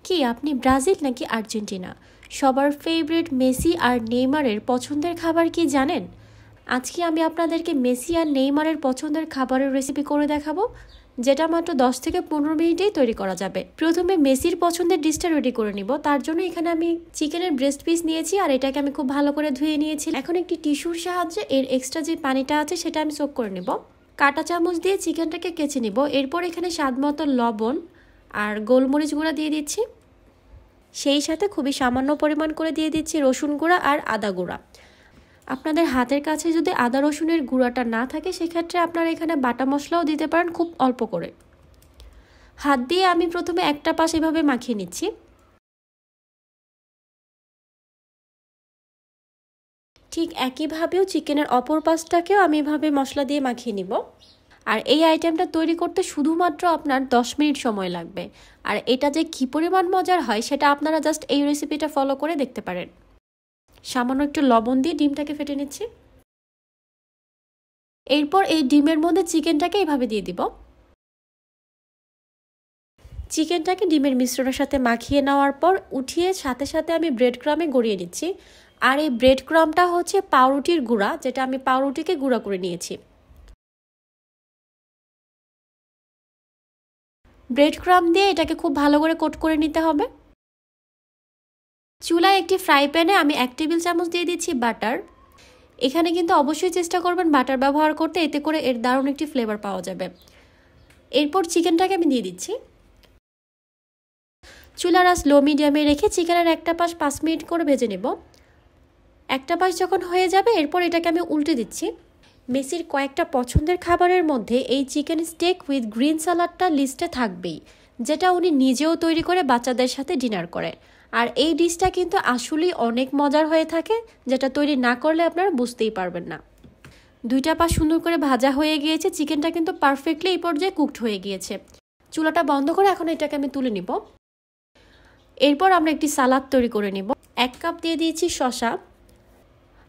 কি আপনি ব্রাজিল নাকি আর্জেন্টিনা? সবার ফেভারিট মেসি আর নেইমারের পছন্দের খাবার কি জানেন? আজকে আমি আপনাদেরকে মেসি আর নেইমারের পছন্দের খাবারের রেসিপি করে দেখাবো, যেটা মাত্র 10 থেকে 15 মিনিটেই তৈরি করা যাবে। প্রথমে মেসির পছন্দের ডিশটা রেডি করে নিব। তার জন্য এখানে আমি চিকেনের ব্রেস্ট পিস নিয়েছি আর এটাকে আমি খুব ভালো করে ধুয়ে নিয়েছি। এখন একটি টিস্যুর সাহায্যে এর এক্সট্রা যে পানিটা আছে সেটা আমি সোক করে নিব। কাঁটা চামচ দিয়ে চিকেনটাকে কেচে নিব। এরপর এখানে স্বাদ মতো লবণ আর গোলমরিচ গুঁড়া দিয়ে দিচ্ছি। সেই সাথে খুবই সামান্য পরিমাণ করে দিয়ে দিচ্ছি রসুন গুঁড়া আর আদা গুঁড়া। আপনাদের হাতের কাছে যদি আদা রসুনের গুঁড়াটা না থাকে সেক্ষেত্রে আপনারা এখানে বাটা মশলাও দিতে পারেন খুব অল্প করে। হাত দিয়ে আমি প্রথমে একটা পাশ এভাবে মাখিয়ে নিচ্ছি। ঠিক একইভাবেও চিকেনের অপর পাশটাকেও আমি এভাবে মশলা দিয়ে মাখিয়ে নিব। আর এই আইটেমটা তৈরি করতে শুধুমাত্র আপনার 10 মিনিট সময় লাগবে। আর এটা যে কী পরিমাণ মজার হয় সেটা আপনারা জাস্ট এই রেসিপিটা ফলো করে দেখতে পারেন। সামান্য একটু লবণ দিয়ে ডিমটাকে ফেটে নিচ্ছি। এরপর এই ডিমের মধ্যে চিকেনটাকে এইভাবে দিয়ে দিব। চিকেনটাকে ডিমের মিশ্রণের সাথে মাখিয়ে নেওয়ার পর উঠিয়ে সাথে সাথে আমি ব্রেড ক্রামে গড়িয়ে নিচ্ছি। আর এই ব্রেড ক্রামটা হচ্ছে পাউরুটির গুঁড়া, যেটা আমি পাউরুটিকে গুঁড়া করে নিয়েছি। ব্রেড ক্রাম দিয়ে এটাকে খুব ভালো করে কোট করে নিতে হবে। চুলায় একটি ফ্রাই প্যানে আমি 1 টেবিল চামচ দিয়ে দিচ্ছি বাটার। এখানে কিন্তু অবশ্যই চেষ্টা করবেন বাটার ব্যবহার করতে, এতে করে এর দারুণ একটি ফ্লেভার পাওয়া যাবে। এরপর চিকেনটাকে আমি দিয়ে দিচ্ছি। চুলার আঁচ লো মিডিয়ামে রেখে চিকেনের একটা পাশ 5 মিনিট করে ভেজে নেব। একটা পাশ যখন হয়ে যাবে এরপর এটাকে আমি উল্টে দিচ্ছি। মেসির কয়েকটা পছন্দের খাবারের মধ্যে এই চিকেন স্টেক উইথ গ্রিন সালাডটা লিস্টে থাকবেই, যেটা উনি নিজেও তৈরি করে বাচ্চাদের সাথে ডিনার করে। আর এই ডিশটা কিন্তু আসলেই অনেক মজার হয়ে থাকে, যেটা তৈরি না করলে আপনারা বুঝতেই পারবেন না। দুইটা পাশ সুন্দর করে ভাজা হয়ে গিয়েছে, চিকেনটা কিন্তু পারফেক্টলি এই পর্যায়ে কুকড হয়ে গিয়েছে। চুলাটা বন্ধ করে এখন এটাকে আমি তুলে নিব। এরপর আমরা একটি সালাদ তৈরি করে নিব। 1 কাপ দিয়ে দিয়েছি শসা,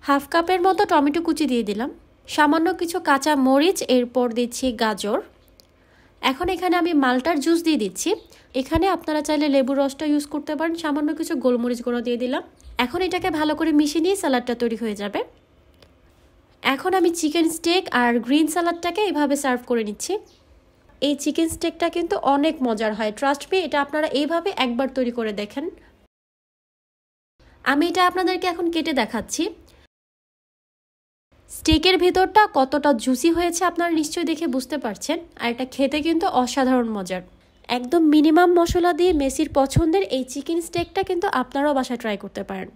হাফ কাপের মতো টমেটো কুচি দিয়ে দিলাম, সামান্য কিছু কাঁচা মরিচ, এরপর দিচ্ছি গাজর। এখন এখানে আমি মাল্টার জুস দিয়ে দিচ্ছি। এখানে আপনারা চাইলে লেবুর রসটা ইউজ করতে পারেন। সামান্য কিছু গোলমরিচ গুঁড়ো দিয়ে দিলাম। এখন এটাকে ভালো করে মিশিয়ে নিয়ে সালাডটা তৈরি হয়ে যাবে। এখন আমি চিকেন স্টেক আর গ্রিন সালাডটাকে এইভাবে সার্ভ করে নিচ্ছি। এই চিকেন স্টেকটা কিন্তু অনেক মজার হয়, ট্রাস্ট মি, এটা আপনারা এইভাবে একবার তৈরি করে দেখেন। আমি এটা আপনাদেরকে এখন কেটে দেখাচ্ছি। স্টেকের ভেতরটা কতটা জুসি হয়েছে আপনারা নিশ্চয়ই দেখে বুঝতে পারছেন। আর এটা খেতে কিন্তু অসাধারণ মজার। একদম মিনিমাম মশলা দিয়ে মেসির পছন্দের এই চিকেন স্টেকটা কিন্তু আপনারাও বাসায় ট্রাই করতে পারেন।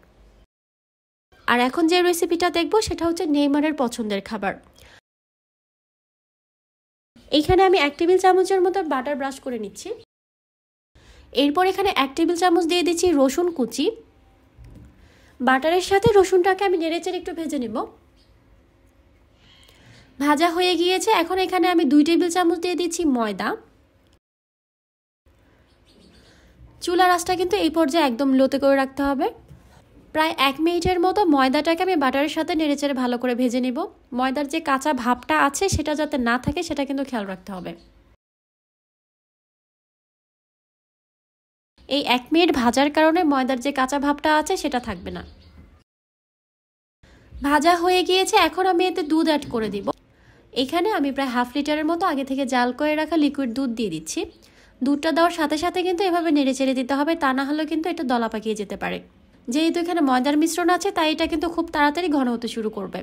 আর এখন যে রেসিপিটা দেখবো সেটা হচ্ছে নেইমারের পছন্দের খাবার। এইখানে আমি 1 টেবিল চামচের মতো বাটার ব্রাশ করে নিচ্ছি। এরপর এখানে 1 টেবিল চামচ দিয়ে দিচ্ছি রসুন কুচি। বাটারের সাথে রসুনটাকে আমি নেড়েচেড়ে একটু ভেজে নেব। ভাজা হয়ে গিয়েছে। এখন এখানে আমি 2 টেবিল চামচ দিয়ে দিচ্ছি ময়দা। চুলার আঁচটা কিন্তু এই পর্যায়ে একদম লোতে করে রাখতে হবে। প্রায় 1 মিনিটের মতো ময়দাটাকে আমি বাটারের সাথে নেড়েচেড়ে ভালো করে ভেজে নেব। ময়দার যে কাঁচা ভাবটা আছে সেটা যাতে না থাকে সেটা কিন্তু খেয়াল রাখতে হবে। এই 1 মিনিট ভাজার কারণে ময়দার যে কাঁচা ভাবটা আছে সেটা থাকবে না। ভাজা হয়ে গিয়েছে। এখন আমি এতে দুধ অ্যাড করে দিব। এখানে আমি প্রায় হাফ লিটারের মতো আগে থেকে জাল করে রাখা লিকুইড দুধ দিয়ে দিচ্ছি। দুধটা দেওয়ার সাথে সাথে কিন্তু এভাবে নেড়েচেড়ে দিতে হবে, তা না হলে কিন্তু এটা দলা পাকিয়ে যেতে পারে। যেহেতু এখানে ময়দার মিশ্রণ আছে তাই এটা কিন্তু খুব তাড়াতাড়ি ঘন হতে শুরু করবে।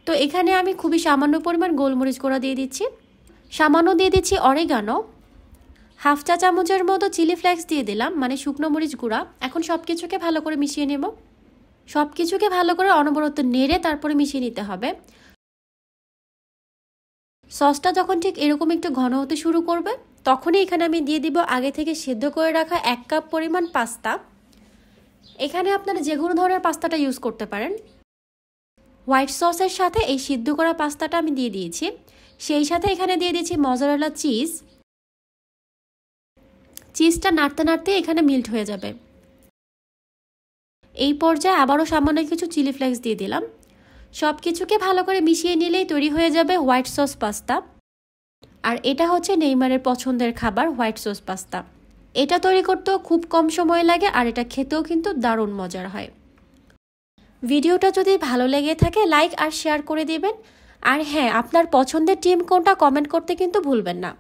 তো এখানে আমি খুবই সামান্য পরিমাণ গোলমরিচ গুঁড়া দিয়ে দিচ্ছি। সামান্য দিয়ে দিচ্ছি অরিগানো। হাফ চা চামচের মতো চিলি ফ্লেক্স দিয়ে দিলাম, মানে শুকনো মরিচ গুঁড়া। এখন সব কিছুকে ভালো করে মিশিয়ে নেব। সব কিছুকে ভালো করে অনবরত নেড়ে তারপরে মিশিয়ে নিতে হবে। সসটা যখন ঠিক এরকম একটু ঘন হতে শুরু করবে তখনই এখানে আমি দিয়ে দিব আগে থেকে সেদ্ধ করে রাখা 1 কাপ পরিমাণ পাস্তা। এখানে আপনারা যে কোনো ধরনের পাস্তাটা ইউজ করতে পারেন। হোয়াইট সসের সাথে এই সিদ্ধ করা পাস্তাটা আমি দিয়ে দিয়েছি। সেই সাথে এখানে দিয়ে দিয়েছি মজারেলা চিজ। চিজটা নাড়তে নাড়তে এখানে মিল্ট হয়ে যাবে। এই পর্যায়ে আবারও সামান্য কিছু চিলি ফ্লেক্স দিয়ে দিলাম। সব কিছুকে ভালো করে মিশিয়ে নিলেই তৈরি হয়ে যাবে হোয়াইট সস পাস্তা। আর এটা হচ্ছে নেইমারের পছন্দের খাবার, হোয়াইট সস পাস্তা। এটা তৈরি করতেও খুব কম সময় লাগে আর এটা খেতেও কিন্তু দারুণ মজার হয়। ভিডিওটা যদি ভালো লেগে থাকে লাইক আর শেয়ার করে দিবেন। আর হ্যাঁ, আপনার পছন্দের টিম কোনটা কমেন্ট করতে কিন্তু ভুলবেন না।